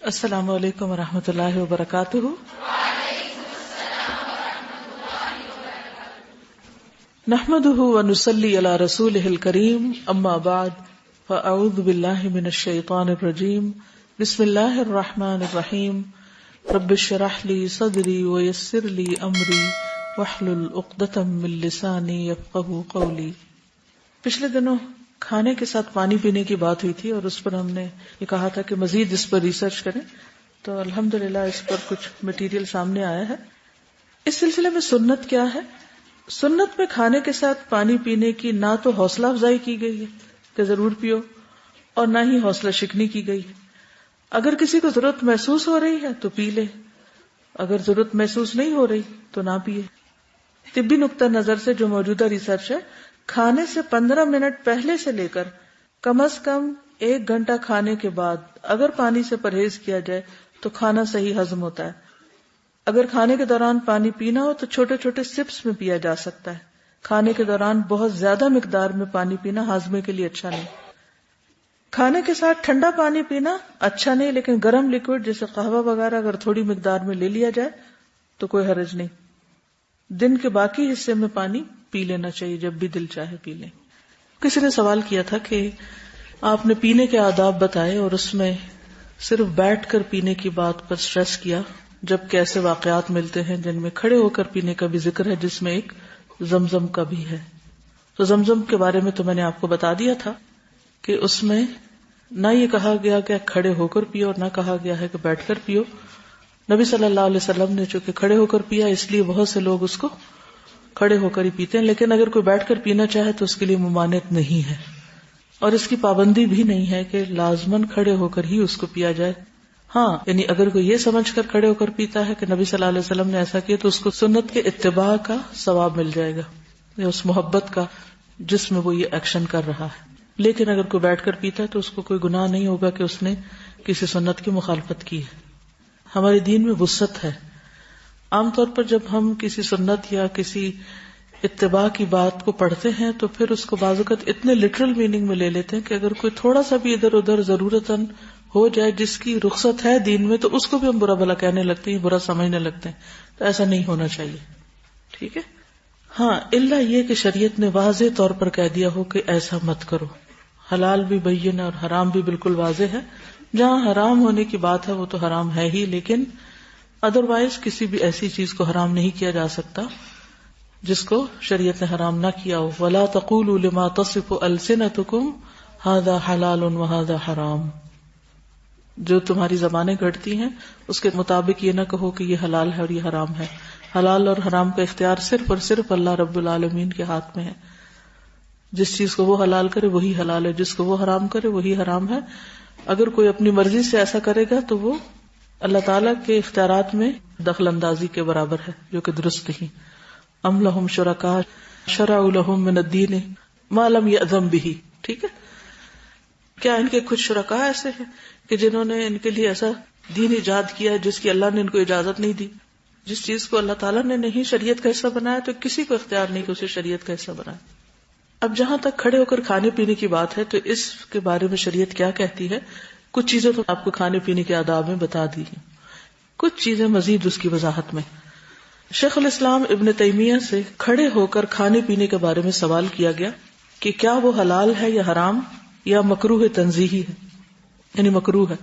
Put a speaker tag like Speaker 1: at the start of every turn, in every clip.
Speaker 1: السلام علیکم ورحمۃ اللہ وبرکاتہ۔ نحمده ونصلی علی رسولہ الکریم، اما بعد فاعوذ باللہ من الشیطان الرجیم، بسم اللہ الرحمن الرحیم، رب اشرح لی صدری ویسر لی امری واحلل عقدۃ من لسانی یفقہوا قولی۔ پچھلے دنوں کھانے کے ساتھ پانی پینے کی بات ہوئی تھی اور اس پر ہم نے یہ کہا تھا کہ مزید اس پر ریسرچ کریں، تو الحمدللہ اس پر کچھ مٹیریل سامنے آیا ہے۔ اس سلسلے میں سنت کیا ہے؟ سنت میں کھانے کے ساتھ پانی پینے کی نہ تو حوصلہ افزائی کی گئی ہے کہ ضرور پیو، اور نہ ہی حوصلہ شکنی کی گئی ہے۔ اگر کسی کو ضرورت محسوس ہو رہی ہے تو پی لے، اگر ضرورت محسوس نہیں ہو رہی تو نہ پیے۔ طبی نقطہ نظر سے جو موجودہ ریسرچ ہے، کھانے سے 15 منٹ پہلے سے لے کر کم از کم 1 گھنٹہ کھانے کے بعد اگر پانی سے پرہیز کیا جائے تو کھانا صحیح ہضم ہوتا ہے۔ اگر کھانے کے دوران پانی پینا ہو تو چھوٹے چھوٹے سپس میں پیا جا سکتا ہے۔ کھانے کے دوران بہت زیادہ مقدار میں پانی پینا ہاضمے کے لیے اچھا نہیں۔ کھانے کے ساتھ ٹھنڈا پانی پینا اچھا نہیں، لیکن گرم لیکوڈ جیسے قہوہ وغیرہ اگر تھوڑی مقدار میں لے لیا جائے تو کوئی حرج نہیں۔ دن کے باقی حصے میں پانی پی لینا چاہیے، جب بھی دل چاہے پی لیں۔ کسی نے سوال کیا تھا کہ آپ نے پینے کے آداب بتائے اور اس میں صرف بیٹھ کر پینے کی بات پر سٹریس کیا، جبکہ ایسے واقعات ملتے ہیں جن میں کھڑے ہو کر پینے کا بھی ذکر ہے، جس میں ایک زمزم کا بھی ہے۔ تو زمزم کے بارے میں تو میں نے آپ کو بتا دیا تھا کہ اس میں نہ یہ کہا گیا کہ کھڑے ہو کر پیو اور نہ کہا گیا ہے کہ بیٹھ کر پیو۔ نبی صلی اللہ علیہ وسلم نے چونکہ کھڑے ہو کر پیا، اس لیے بہت سے لوگ اس کو کھڑے ہو کر ہی پیتے ہیں، لیکن اگر کوئی بیٹھ کر پینا چاہے تو اس کے لیے ممانعت نہیں ہے، اور اس کی پابندی بھی نہیں ہے کہ لازماً کھڑے ہو کر ہی اس کو پیا جائے۔ ہاں، یعنی اگر کوئی یہ سمجھ کر کھڑے ہو کر پیتا ہے کہ نبی صلی اللہ علیہ وسلم نے ایسا کیا تو اس کو سنت کے اتباع کا ثواب مل جائے گا، یا اس محبت کا جس میں وہ یہ ایکشن کر رہا ہے۔ لیکن اگر کوئی بیٹھ کر پیتا ہے تو اس کو کوئی گناہ نہیں ہوگا کہ اس نے کسی سنت کی مخالفت کی ہے۔ ہمارے دین میں وسعت ہے۔ عام طور پر جب ہم کسی سنت یا کسی اتباع کی بات کو پڑھتے ہیں تو پھر اس کو بعض اوقات اتنے لٹرل میننگ میں لے لیتے ہیں کہ اگر کوئی تھوڑا سا بھی ادھر ادھر ضرورتاً ہو جائے جس کی رخصت ہے دین میں، تو اس کو بھی ہم برا بھلا کہنے لگتے ہیں، برا سمجھنے لگتے ہیں۔ تو ایسا نہیں ہونا چاہیے، ٹھیک ہے؟ ہاں، الا یہ کہ شریعت نے واضح طور پر کہہ دیا ہو کہ ایسا مت کرو۔ حلال بھی بین اور حرام بھی بالکل واضح ہے۔ جہاں حرام ہونے کی بات ہے وہ تو حرام ہے ہی، لیکن ادروائز کسی بھی ایسی چیز کو حرام نہیں کیا جا سکتا جس کو شریعت نے حرام نہ کیا ہو۔ وَلَا تَقُولُوا لِمَا تَصِفُ أَلْسِنَتُكُمْ هَذَا حَلَالٌ وَهَذَا حَرَامٌ۔ جو تمہاری زبانیں گھڑتی ہیں اس کے مطابق یہ نہ کہو کہ یہ حلال ہے اور یہ حرام ہے۔ حلال اور حرام کا اختیار صرف اور صرف اللہ رب العالمین کے ہاتھ میں ہے۔ جس چیز کو وہ حلال کرے وہی حلال ہے، جس کو وہ حرام کرے وہی حرام ہے۔ اگر کوئی اپنی مرضی سے ایسا کرے گا تو وہ اللہ تعالیٰ کے اختیارات میں دخل اندازی کے برابر ہے، جو کہ درست نہیں۔ ام لہم شرکاء شرعوا لہم من الدین ما لم یأذن بہ، ٹھیک ہے؟ کیا ان کے کچھ شرکاء ایسے ہیں کہ جنہوں نے ان کے لیے ایسا دین ایجاد کیا ہے جس کی اللہ نے ان کو اجازت نہیں دی؟ جس چیز کو اللہ تعالیٰ نے نہیں شریعت کا حصہ بنایا تو کسی کو اختیار نہیں کہ اسے شریعت کا حصہ بنائے۔ اب جہاں تک کھڑے ہو کر کھانے پینے کی بات ہے تو اس کے بارے میں شریعت کیا کہتی ہے؟ کچھ چیزیں تو آپ کو کھانے پینے کے آداب میں بتا دی ہیں، کچھ چیزیں مزید اس کی وضاحت میں۔ شیخ الاسلام ابن تیمیہ سے کھڑے ہو کر کھانے پینے کے بارے میں سوال کیا گیا کہ کیا وہ حلال ہے یا حرام یا مکروہ تنزیہی ہے، یعنی مکروہ ہے،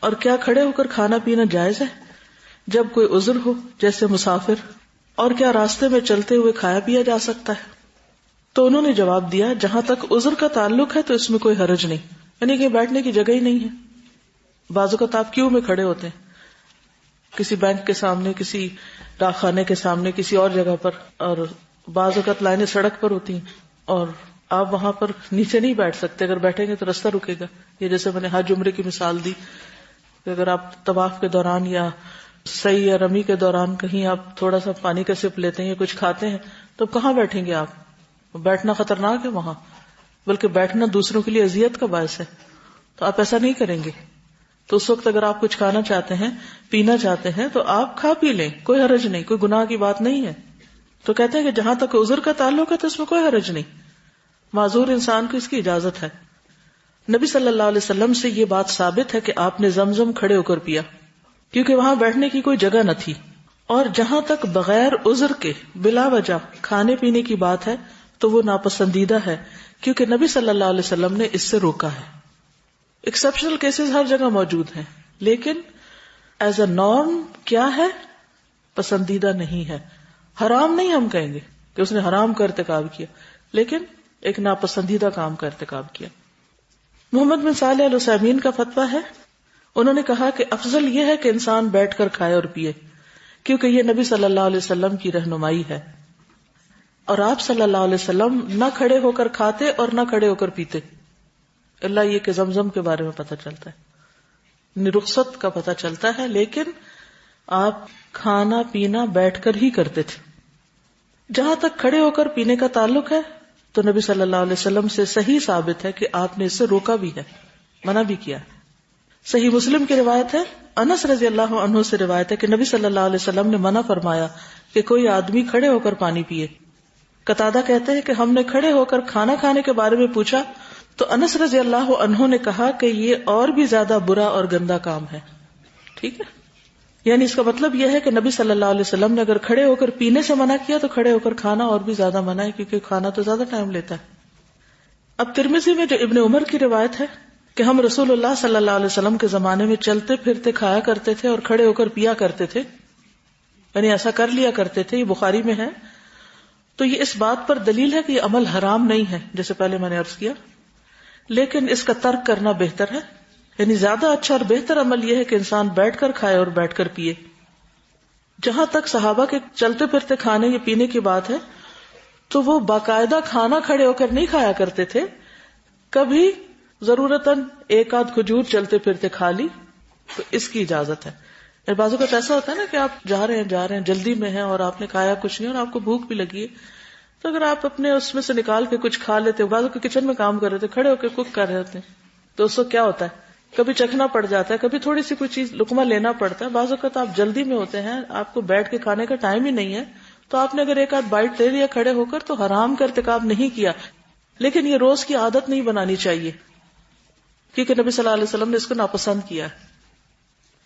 Speaker 1: اور کیا کھڑے ہو کر کھانا پینا جائز ہے جب کوئی عذر ہو جیسے مسافر، اور کیا راستے میں چلتے ہوئے کھایا پیا جا سکتا ہے؟ تو انہوں نے جواب دیا جہاں تک عذر کا تعلق ہے تو اس میں کوئی حرج نہیں، یعنی کہ بیٹھنے کی جگہ ہی نہیں ہے۔ بعض اوقات آپ کیوں میں کھڑے ہوتے ہیں، کسی بینک کے سامنے، کسی ڈاک خانے کے سامنے، کسی اور جگہ پر، اور بعض اوقات لائنیں سڑک پر ہوتی ہیں اور آپ وہاں پر نیچے نہیں بیٹھ سکتے، اگر بیٹھیں گے تو رستہ رکے گا۔ یہ جیسے میں نے حج عمرے کی مثال دی کہ اگر آپ طواف کے دوران یا سعی یا رمی کے دوران کہیں آپ تھوڑا سا پانی کا سپ لیتے ہیں یا کچھ کھاتے ہیں تو کہاں بیٹھیں گے آپ؟ بیٹھنا خطرناک ہے وہاں، بلکہ بیٹھنا دوسروں کے لیے اذیت کا باعث ہے، تو آپ ایسا نہیں کریں گے۔ تو اس وقت اگر آپ کچھ کھانا چاہتے ہیں، پینا چاہتے ہیں تو آپ کھا پی لیں، کوئی حرج نہیں، کوئی گناہ کی بات نہیں ہے۔ تو کہتے ہیں کہ جہاں تک عذر کا تعلق ہے تو اس میں کوئی حرج نہیں، معذور انسان کو اس کی اجازت ہے۔ نبی صلی اللہ علیہ وسلم سے یہ بات ثابت ہے کہ آپ نے زمزم کھڑے ہو کر پیا، کیونکہ وہاں بیٹھنے کی کوئی جگہ نہ تھی. اور جہاں تک بغیر عذر کے بلا وجہ کھانے پینے کی بات ہے تو وہ ناپسندیدہ ہے، کیونکہ نبی صلی اللہ علیہ وسلم نے اس سے روکا ہے. ایکسیپشنل کیسز ہر جگہ موجود ہیں، لیکن ایز اے نارم کیا ہے؟ پسندیدہ نہیں ہے. حرام نہیں ہم کہیں گے کہ اس نے حرام کا ارتکاب کیا، لیکن ایک ناپسندیدہ کام کا ارتکاب کیا. محمد بن صالح العثیمین کا فتویٰ ہے، انہوں نے کہا کہ افضل یہ ہے کہ انسان بیٹھ کر کھائے اور پیے، کیونکہ یہ نبی صلی اللہ علیہ وسلم کی رہنمائی ہے، اور آپ صلی اللہ علیہ وسلم نہ کھڑے ہو کر کھاتے اور نہ کھڑے ہو کر پیتے. اللہ یہ کہ زمزم کے بارے میں پتہ چلتا ہے، رخصت کا پتہ چلتا ہے، لیکن آپ کھانا پینا بیٹھ کر ہی کرتے تھے. جہاں تک کھڑے ہو کر پینے کا تعلق ہے تو نبی صلی اللہ علیہ وسلم سے صحیح ثابت ہے کہ آپ نے اس سے روکا بھی ہے، منع بھی کیا. صحیح مسلم کی روایت ہے، انس رضی اللہ عنہ سے روایت ہے کہ نبی صلی اللہ علیہ وسلم نے منع فرمایا کہ کوئی آدمی کھڑے ہو کر پانی پیے. قتادہ کہتے ہیں کہ ہم نے کھڑے ہو کر کھانا کھانے کے بارے میں پوچھا تو انس رضی اللہ عنہ نے کہا کہ یہ اور بھی زیادہ برا اور گندا کام ہے. ٹھیک ہے، یعنی اس کا مطلب یہ ہے کہ نبی صلی اللہ علیہ وسلم نے اگر کھڑے ہو کر پینے سے منع کیا تو کھڑے ہو کر کھانا اور بھی زیادہ منع ہے، کیونکہ کھانا تو زیادہ ٹائم لیتا ہے. اب ترمذی میں جو ابن عمر کی روایت ہے کہ ہم رسول اللہ صلی اللہ علیہ وسلم کے زمانے میں چلتے پھرتے کھایا کرتے تھے اور کھڑے ہو کر پیا کرتے تھے، یعنی ایسا کر لیا کرتے تھے، یہ بخاری میں ہے. تو یہ اس بات پر دلیل ہے کہ یہ عمل حرام نہیں ہے، جیسے پہلے میں نے عرض کیا، لیکن اس کا ترک کرنا بہتر ہے. یعنی زیادہ اچھا اور بہتر عمل یہ ہے کہ انسان بیٹھ کر کھائے اور بیٹھ کر پیے. جہاں تک صحابہ کے چلتے پھرتے کھانے یا پینے کی بات ہے تو وہ باقاعدہ کھانا کھڑے ہو کر نہیں کھایا کرتے تھے، کبھی ضرورتاً ایک آدھ کھجور چلتے پھرتے کھا لی تو اس کی اجازت ہے. بعض اوقات ایسا ہوتا ہے نا کہ آپ جا رہے ہیں جلدی میں ہیں اور آپ نے کھایا کچھ نہیں اور آپ کو بھوک بھی لگی ہے، تو اگر آپ اپنے اس میں سے نکال کے کچھ کھا لیتے. بعض اوقات کچن میں کام کر رہے تھے، کھڑے ہو کے کوک کر رہے تھے، تو اس کو کیا ہوتا ہے، کبھی چکھنا پڑ جاتا ہے، کبھی تھوڑی سی کوئی چیز لقمہ لینا پڑتا ہے. بعض اوقات آپ جلدی میں ہوتے ہیں، آپ کو بیٹھ کے کھانے کا ٹائم ہی نہیں ہے، تو آپ نے اگر ایک آدھ بائٹ لے لیا کھڑے ہو کر تو حرام کا ارتکاب نہیں کیا. لیکن یہ روز کی عادت نہیں بنانی چاہیے، کیونکہ نبی صلی اللہ علیہ وسلم نے اس کو ناپسند کیا.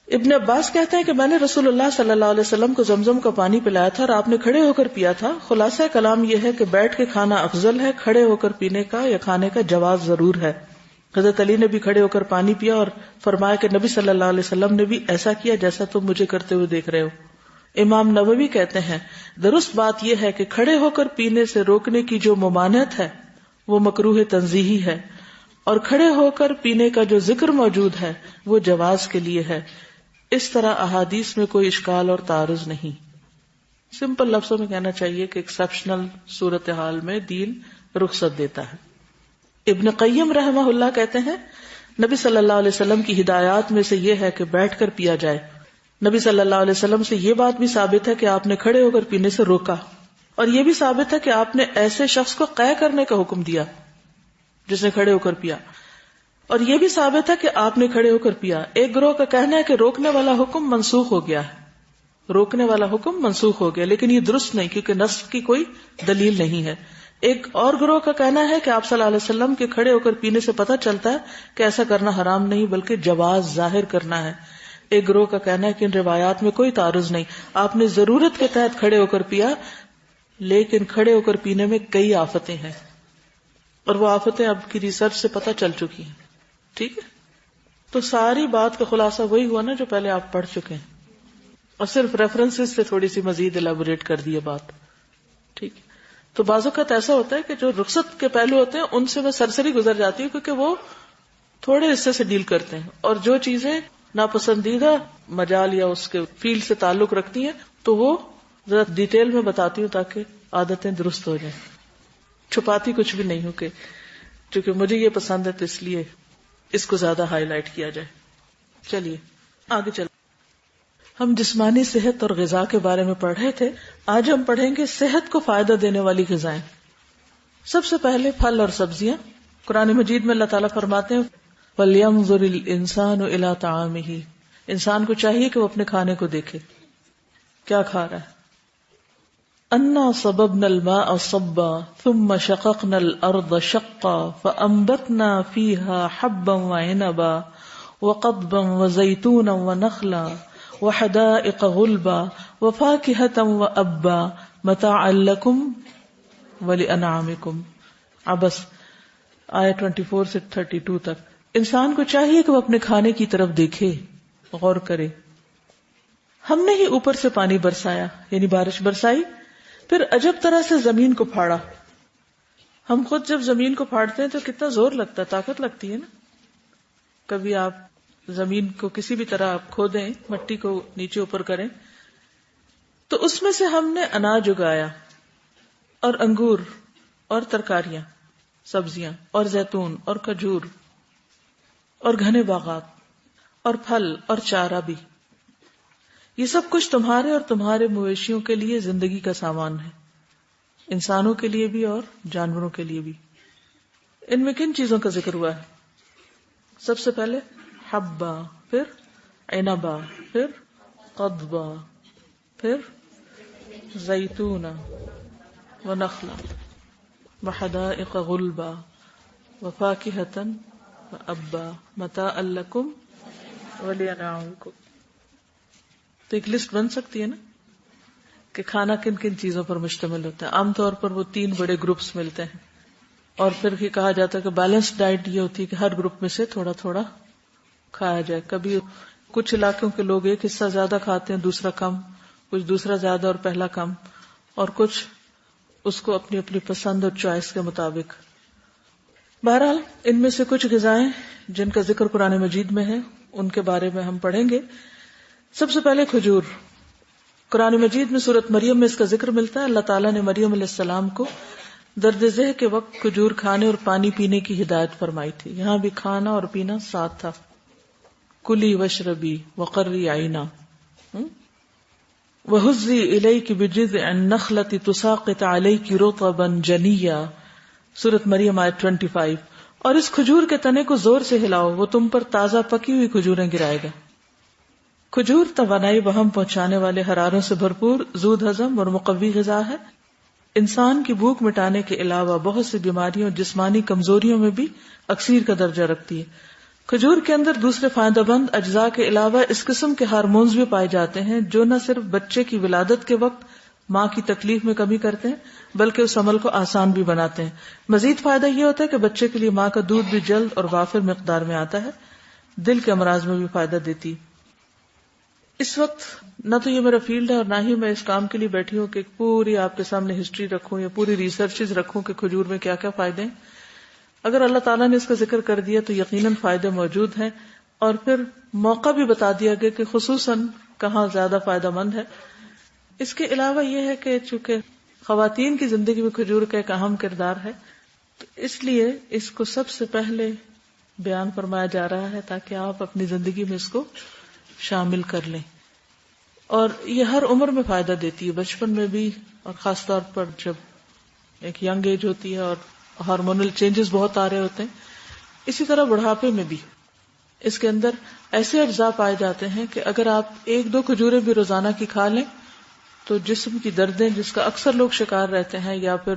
Speaker 1: ابن عباس کہتے ہیں کہ میں نے رسول اللہ صلی اللہ علیہ وسلم کو زمزم کا پانی پلایا تھا اور آپ نے کھڑے ہو کر پیا تھا. خلاصہ کلام یہ ہے کہ بیٹھ کے کھانا افضل ہے، کھڑے ہو کر پینے کا یا کھانے کا جواز ضرور ہے. حضرت علی نے بھی کھڑے ہو کر پانی پیا اور فرمایا کہ نبی صلی اللہ علیہ وسلم نے بھی ایسا کیا جیسا تم مجھے کرتے ہوئے دیکھ رہے ہو. امام نووی کہتے ہیں درست بات یہ ہے کہ کھڑے ہو کر پینے سے روکنے کی جو ممانعت ہے وہ مکروہ تنزیہی ہے، اور کھڑے ہو کر پینے کا جو ذکر موجود ہے وہ جواز کے لیے ہے. اس طرح احادیث میں کوئی اشکال اور تعارض نہیں. سمپل لفظوں میں کہنا چاہیے کہ ایکسیپشنل صورتحال میں دین رخصت دیتا ہے. ابن قیم رحمہ اللہ کہتے ہیں نبی صلی اللہ علیہ وسلم کی ہدایات میں سے یہ ہے کہ بیٹھ کر پیا جائے. نبی صلی اللہ علیہ وسلم سے یہ بات بھی ثابت ہے کہ آپ نے کھڑے ہو کر پینے سے روکا، اور یہ بھی ثابت ہے کہ آپ نے ایسے شخص کو قے کرنے کا حکم دیا جس نے کھڑے ہو کر پیا، اور یہ بھی ثابت ہے کہ آپ نے کھڑے ہو کر پیا. ایک گروہ کا کہنا ہے کہ روکنے والا حکم منسوخ ہو گیا ہے، روکنے والا حکم منسوخ ہو گیا، لیکن یہ درست نہیں کیونکہ نسخ کی کوئی دلیل نہیں ہے. ایک اور گروہ کا کہنا ہے کہ آپ صلی اللہ علیہ وسلم کے کھڑے ہو کر پینے سے پتہ چلتا ہے کہ ایسا کرنا حرام نہیں بلکہ جواز ظاہر کرنا ہے. ایک گروہ کا کہنا ہے کہ ان روایات میں کوئی تعارض نہیں، آپ نے ضرورت کے تحت کھڑے ہو کر پیا، لیکن کھڑے ہو کر پینے میں کئی آفتیں ہیں، اور وہ آفتیں اب کی ریسرچ سے پتہ چل چکی ہیں. ٹھیک ہے، تو ساری بات کا خلاصہ وہی ہوا نا جو پہلے آپ پڑھ چکے ہیں، اور صرف ریفرنسز سے تھوڑی سی مزید الیبوریٹ کر دی بات. ٹھیک ہے، تو بعض اوقات ایسا ہوتا ہے کہ جو رخصت کے پہلو ہوتے ہیں ان سے میں سرسری گزر جاتی ہوں کیونکہ وہ تھوڑے حصے سے ڈیل کرتے ہیں، اور جو چیزیں ناپسندیدہ مجال یا اس کے فیلڈ سے تعلق رکھتی ہیں تو وہ ذرا ڈیٹیل میں بتاتی ہوں تاکہ عادتیں درست ہو جائیں. چھپاتی کچھ بھی نہیں ہوں کہ چونکہ مجھے یہ پسند ہے تو اس لیے اس کو زیادہ ہائی لائٹ کیا جائے. چلیے آگے چلیں. ہم جسمانی صحت اور غذا کے بارے میں پڑھ رہے تھے. آج ہم پڑھیں گے صحت کو فائدہ دینے والی غذائیں. سب سے پہلے پھل اور سبزیاں. قرآن مجید میں اللہ تعالیٰ فرماتے ہیں وَلْيَنظُرِ الْإِنسَانُ إِلَىٰ طَعَامِهِ. انسان کو چاہیے کہ وہ اپنے کھانے کو دیکھے کیا کھا رہا ہے. انا صببنا الماء صبا ثم شققنا الارض شقا فانبتنا فيها حبا وعنبا وقضبا وزيتونا ونخلا وحدائق غلبا وفاكهة وأبا متاعا لكم ولأنعامكم. عبس آیت 24 سے 32 تک. انسان کو چاہیے کہ وہ اپنے کھانے کی طرف دیکھے، غور کرے. ہم نے ہی اوپر سے پانی برسایا، یعنی بارش برسائی، پھر عجب طرح سے زمین کو پھاڑا. ہم خود جب زمین کو پھاڑتے ہیں تو کتنا زور لگتا ہے، طاقت لگتی ہے نا. کبھی آپ زمین کو کسی بھی طرح آپ کھودیں، مٹی کو نیچے اوپر کریں، تو اس میں سے ہم نے اناج اگایا اور انگور اور ترکاریاں، سبزیاں اور زیتون اور کھجور اور گھنے باغات اور پھل اور چارہ بھی. یہ سب کچھ تمہارے اور تمہارے مویشیوں کے لیے زندگی کا سامان ہے، انسانوں کے لیے بھی اور جانوروں کے لیے بھی. ان میں کن چیزوں کا ذکر ہوا ہے؟ سب سے پہلے حبا، پھر عنبا، پھر قضبا، پھر زیتونا ونخلا وحدائق غلبا وفاکہۃ وابا متاعا لکم ولانعامکم. تو ایک لسٹ بن سکتی ہے نا کہ کھانا کن کن چیزوں پر مشتمل ہوتا ہے. عام طور پر وہ 3 بڑے گروپس ملتے ہیں، اور پھر یہ کہا جاتا ہے کہ بیلنس ڈائٹ یہ ہوتی ہے کہ ہر گروپ میں سے تھوڑا تھوڑا کھایا جائے. کبھی کچھ علاقوں کے لوگ ایک حصہ زیادہ کھاتے ہیں، دوسرا کم، کچھ دوسرا زیادہ اور پہلا کم، اور کچھ اس کو اپنی اپنی پسند اور چوائس کے مطابق. بہرحال ان میں سے کچھ غذائیں جن کا ذکر قرآن مجید میں ہے ان کے بارے میں ہم پڑھیں گے. سب سے پہلے کھجور. قرآن مجید میں سورۃ مریم میں اس کا ذکر ملتا ہے. اللہ تعالیٰ نے مریم علیہ السلام کو درد ذہ کے وقت کھجور کھانے اور پانی پینے کی ہدایت فرمائی تھی. یہاں بھی کھانا اور پینا ساتھ تھا. کلی وشربی وقرری عینا وہزی الیک بجذع النخلۃ تساقط علیک رطبا جنیا. سورۃ مریم آیت 25. اور اس کھجور کے تنے کو زور سے ہلاؤ، وہ تم پر تازہ پکی ہوئی کھجوریں گرائے گا. کھجور توانائی بہم پہنچانے والے حراروں سے بھرپور، زود ہضم اور مقوی غذا ہے. انسان کی بھوک مٹانے کے علاوہ بہت سی بیماریوں اور جسمانی کمزوریوں میں بھی اکثیر کا درجہ رکھتی ہے. کھجور کے اندر دوسرے فائدہ مند اجزاء کے علاوہ اس قسم کے ہارمونز بھی پائے جاتے ہیں جو نہ صرف بچے کی ولادت کے وقت ماں کی تکلیف میں کمی کرتے ہیں بلکہ اس عمل کو آسان بھی بناتے ہیں. مزید فائدہ یہ ہوتا ہے کہ بچے کے لیے ماں کا دودھ بھی جلد اور وافر مقدار میں آتا ہے. دل کے امراض میں بھی فائدہ دیتی. اس وقت نہ تو یہ میرا فیلڈ ہے اور نہ ہی میں اس کام کے لیے بیٹھی ہوں کہ پوری آپ کے سامنے ہسٹری رکھوں یا پوری ریسرچز رکھوں کہ کھجور میں کیا کیا فائدے ہیں. اگر اللہ تعالیٰ نے اس کا ذکر کر دیا تو یقیناً فائدے موجود ہیں، اور پھر موقع بھی بتا دیا گیا کہ خصوصاً کہاں زیادہ فائدہ مند ہے. اس کے علاوہ یہ ہے کہ چونکہ خواتین کی زندگی میں کھجور کا ایک اہم کردار ہے تو اس لیے اس کو سب سے پہلے بیان فرمایا جا رہا ہے تاکہ آپ اپنی زندگی میں اس کو شامل کر لیں. اور یہ ہر عمر میں فائدہ دیتی ہے، بچپن میں بھی، اور خاص طور پر جب ایک ینگ ایج ہوتی ہے اور ہارمونل چینجز بہت آ رہے ہوتے ہیں. اسی طرح بڑھاپے میں بھی اس کے اندر ایسے اجزاء پائے جاتے ہیں کہ اگر آپ 1-2 کھجوریں بھی روزانہ کی کھا لیں تو جسم کی دردیں جس کا اکثر لوگ شکار رہتے ہیں، یا پھر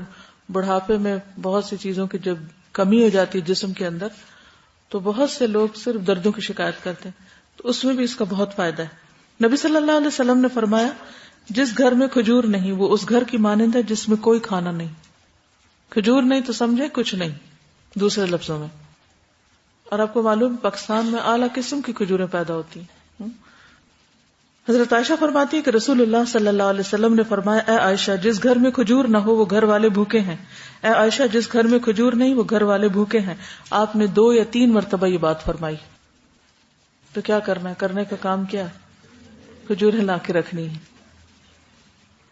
Speaker 1: بڑھاپے میں بہت سی چیزوں کی جب کمی ہو جاتی ہے جسم کے اندر تو بہت سے لوگ صرف دردوں کی شکایت کرتے ہیں، تو اس میں بھی اس کا بہت فائدہ ہے. نبی صلی اللہ علیہ وسلم نے فرمایا جس گھر میں کھجور نہیں وہ اس گھر کی مانند ہے جس میں کوئی کھانا نہیں. کھجور نہیں تو سمجھے کچھ نہیں دوسرے لفظوں میں. اور آپ کو معلوم پاکستان میں اعلیٰ قسم کی کھجوریں پیدا ہوتی ہیں. حضرت عائشہ فرماتی ہے کہ رسول اللہ صلی اللہ علیہ وسلم نے فرمایا اے عائشہ جس گھر میں کھجور نہ ہو وہ گھر والے بھوکے ہیں. اے عائشہ جس گھر میں کھجور نہیں وہ گھر والے بھوکے ہیں. آپ نے 2 یا 3 مرتبہ یہ بات فرمائی. تو کیا کرنا ہے؟ کرنے کا کام کیا ہے؟ کھجوریں لا کے رکھنی ہے.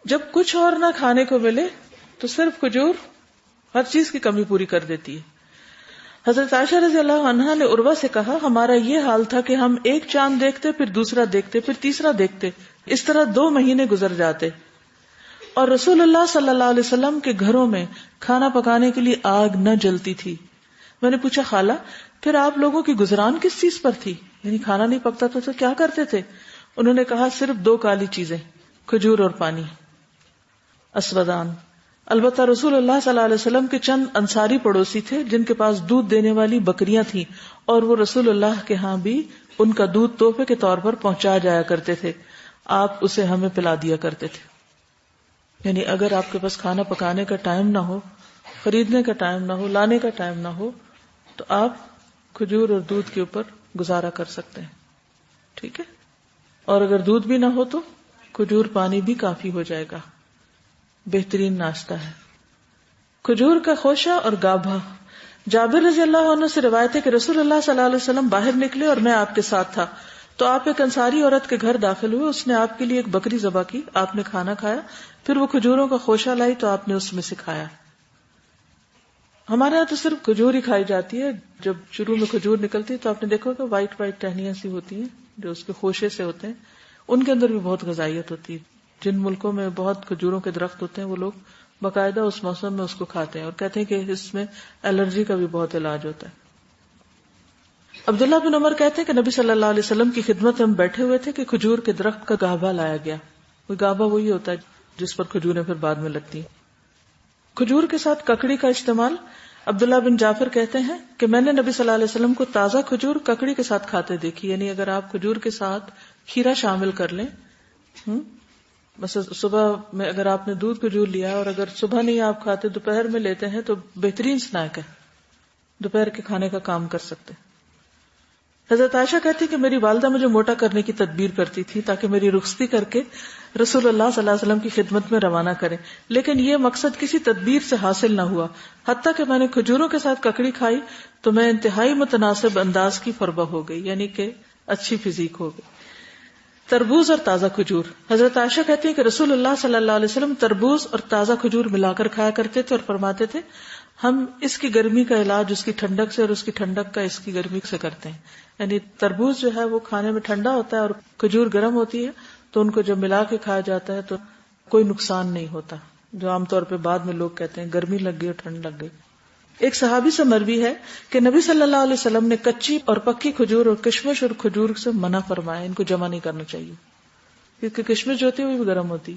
Speaker 1: جب کچھ اور نہ کھانے کو ملے تو صرف کھجور ہر چیز کی کمی پوری کر دیتی ہے. حضرت عائشہ رضی اللہ عنہا نے عروہ سے کہا ہمارا یہ حال تھا کہ ہم ایک چاند دیکھتے پھر دوسرا دیکھتے پھر تیسرا دیکھتے، اس طرح 2 مہینے گزر جاتے، اور رسول اللہ صلی اللہ علیہ وسلم کے گھروں میں کھانا پکانے کے لیے آگ نہ جلتی تھی. میں نے پوچھا خالہ پھر آپ لوگوں کی گزران کس چیز پر تھی؟ یعنی کھانا نہیں پکتا تو کیا کرتے تھے؟ انہوں نے کہا صرف 2 کالی چیزیں، کھجور اور پانی. اسودان. البتہ رسول اللہ صلی اللہ علیہ وسلم کے چند انصاری پڑوسی تھے جن کے پاس دودھ دینے والی بکریاں تھیں، اور وہ رسول اللہ کے ہاں بھی ان کا دودھ تحفے کے طور پر پہنچا جایا کرتے تھے. آپ اسے ہمیں پلا دیا کرتے تھے. یعنی اگر آپ کے پاس کھانا پکانے کا ٹائم نہ ہو، خریدنے کا ٹائم نہ ہو، لانے کا ٹائم نہ ہو، تو آپ کھجور اور دودھ کے اوپر گزارا کر سکتے ہیں. ٹھیک ہے. اور اگر دودھ بھی نہ ہو تو کھجور پانی بھی کافی ہو جائے گا. بہترین ناشتہ ہے. کھجور کا خوشہ اور گابھا. جابر رضی اللہ عنہ سے روایت ہے کہ رسول اللہ صلی اللہ علیہ وسلم باہر نکلے اور میں آپ کے ساتھ تھا، تو آپ ایک انصاری عورت کے گھر داخل ہوئے. اس نے آپ کے لیے ایک بکری ذبح کی، آپ نے کھانا کھایا، پھر وہ کھجوروں کا خوشہ لائی تو آپ نے اس میں سے کھایا. ہمارے یہاں تو صرف کھجور ہی کھائی جاتی ہے. جب شروع میں کھجور نکلتی ہے تو آپ نے دیکھا کہ وائٹ وائٹ ٹہنیاں سی ہوتی ہیں جو اس کے خوشے سے ہوتے ہیں، ان کے اندر بھی بہت غذائیت ہوتی ہے. جن ملکوں میں بہت کھجوروں کے درخت ہوتے ہیں وہ لوگ باقاعدہ اس موسم میں اس کو کھاتے ہیں اور کہتے ہیں کہ اس میں الرجی کا بھی بہت علاج ہوتا ہے. عبداللہ بن عمر کہتے ہیں کہ نبی صلی اللہ علیہ وسلم کی خدمت میں ہم بیٹھے ہوئے تھے کہ کھجور کے درخت کا گابھا لایا گیا. وہ گابھا وہی ہوتا ہے جس پر کھجوریں پھر بعد میں لگتی ہیں. کھجور کے ساتھ ککڑی کا استعمال. عبداللہ بن جعفر کہتے ہیں کہ میں نے نبی صلی اللہ علیہ وسلم کو تازہ کھجور ککڑی کے ساتھ کھاتے دیکھی. یعنی اگر آپ کھجور کے ساتھ کھیرا شامل کر لیں، مثلا صبح میں اگر آپ نے دودھ کھجور لیا اور اگر صبح نہیں آپ کھاتے دوپہر میں لیتے ہیں تو بہترین سنیک ہے، دوپہر کے کھانے کا کام کر سکتے. حضرت عائشہ کہتی کہ میری والدہ مجھے موٹا کرنے کی تدبیر کرتی تھی تاکہ میری رخصتی کر کے رسول اللہ صلی اللہ علیہ وسلم کی خدمت میں روانہ کریں، لیکن یہ مقصد کسی تدبیر سے حاصل نہ ہوا. حتیٰ کہ میں نے کھجوروں کے ساتھ ککڑی کھائی تو میں انتہائی متناسب انداز کی فربہ ہو گئی، یعنی کہ اچھی فزیک ہو گئی. تربوز اور تازہ کھجور. حضرت عائشہ کہتی ہیں کہ رسول اللہ صلی اللہ علیہ وسلم تربوز اور تازہ کھجور ملا کر کھایا کرتے تھے اور فرماتے تھے ہم اس کی گرمی کا علاج اس کی ٹھنڈک سے اور اس کی ٹھنڈک کا اس کی گرمی سے کرتے ہیں. یعنی تربوز جو ہے وہ کھانے میں ٹھنڈا ہوتا ہے اور کھجور گرم ہوتی ہے، تو ان کو جب ملا کے کھایا جاتا ہے تو کوئی نقصان نہیں ہوتا، جو عام طور پہ بعد میں لوگ کہتے ہیں گرمی لگ گئی اور ٹھنڈ لگ گئی. ایک صحابی سے مروی ہے کہ نبی صلی اللہ علیہ وسلم نے کچی اور پکی کھجور اور کشمش اور کھجور سے منع فرمایا، ان کو جمع نہیں کرنا چاہیے کیونکہ کشمش جو ہوتی ہے وہ بھی گرم ہوتی،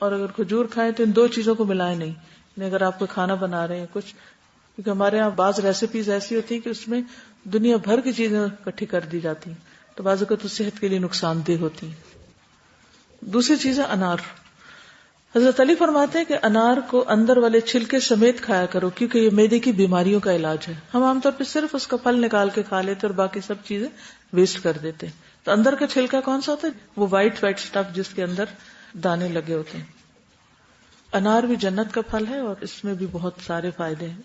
Speaker 1: اور اگر کھجور کھائیں تو ان دو چیزوں کو ملائیں نہیں. یعنی اگر آپ کو کھانا بنا رہے ہیں کچھ، کیونکہ ہمارے یہاں بعض ریسیپیز ایسی ہوتی ہیں کہ اس میں دنیا بھر کی چیزیں اکٹھی کر دی جاتی ہیں تو بعض اوقات صحت کے لیے نقصان دہ ہوتی ہیں. دوسری چیز ہے انار. حضرت علی فرماتے ہیں کہ انار کو اندر والے چھلکے سمیت کھایا کرو کیونکہ یہ معدے کی بیماریوں کا علاج ہے. ہم عام طور پہ صرف اس کا پھل نکال کے کھا لیتے اور باقی سب چیزیں ویسٹ کر دیتے. تو اندر کا چھلکا کون سا ہوتا ہے؟ وہ وائٹ وائٹ سٹف جس کے اندر دانے لگے ہوتے ہیں. انار بھی جنت کا پھل ہے اور اس میں بھی بہت سارے فائدے ہیں.